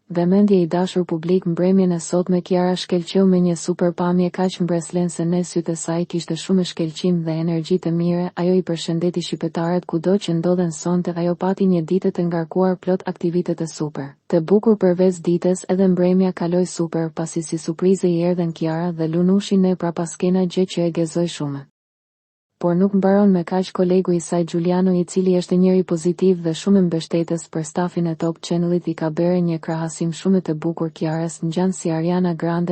Dhe mendje i dashur publik, mbrëmjen e sotme Kiara shkelqeu me një super pamje kaq mbreslense në sytë e saj kishte shumë shkelqim dhe energji të mire. Ajo i përshëndeti shqiptarët kudo që ndodhen sonte. Ajo pati një ditë të ngarkuar plot aktivitete të super të bukur. Përveç ditës edhe mbrëmja kaloi super, pasi si surprizë i erdhen Kiara dhe Lunushi ne prapaskena, gjë që e gëzoi shumë. Por nuk mbaron me kaq. Kolegu i saj Giuliano, i cili është njëri pozitiv dhe shumë mbështetës për stafin e Top Channelit, i ka bërë një krahasim shumë të bukur Kiarës, ngjan si Ariana Grande.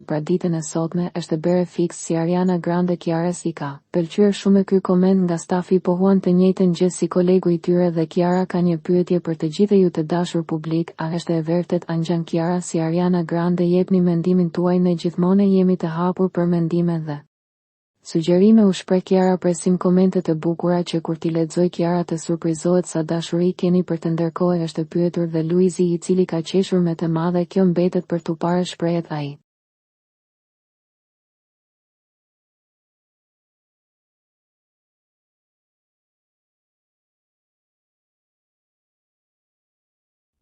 Pra ditën e sotme është bërë fiks si Ariana Grande. Kiarës i ka pëlqyer shumë ky koment nga stafi, pohuan të njëjtën gjë si kolegu i tyre. Dhe Kiara ka një pyetje për të gjithë ju të dashur publik: a është e vërtet a ngjan Kiara si Ariana Grande? Jepni mendimin tuaj, ne gjithmonë jemi të hapur për mendime dhe sugjerime. U shpreh Kiara, presim komente të bukura që kur ti lexoj Kiara të surprizohet sa dashuri keni për të ndërkohë, është pyetur dhe Luizi, i cili ka qeshur me të madhe. Kjo mbetet për tu parë, shprehet ai.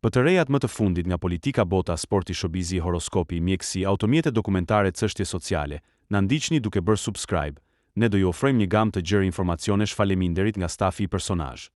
Për të rejat më të fundit nga politika, bota, sporti, showbizi, horoskopi, mjekësi, automjete dokumentare, çështje sociale, na ndiqni duke bërë subscribe. Ne do ju ofrojmë një gamë të gjerë informacionesh. Faleminderit nga stafi i personazh.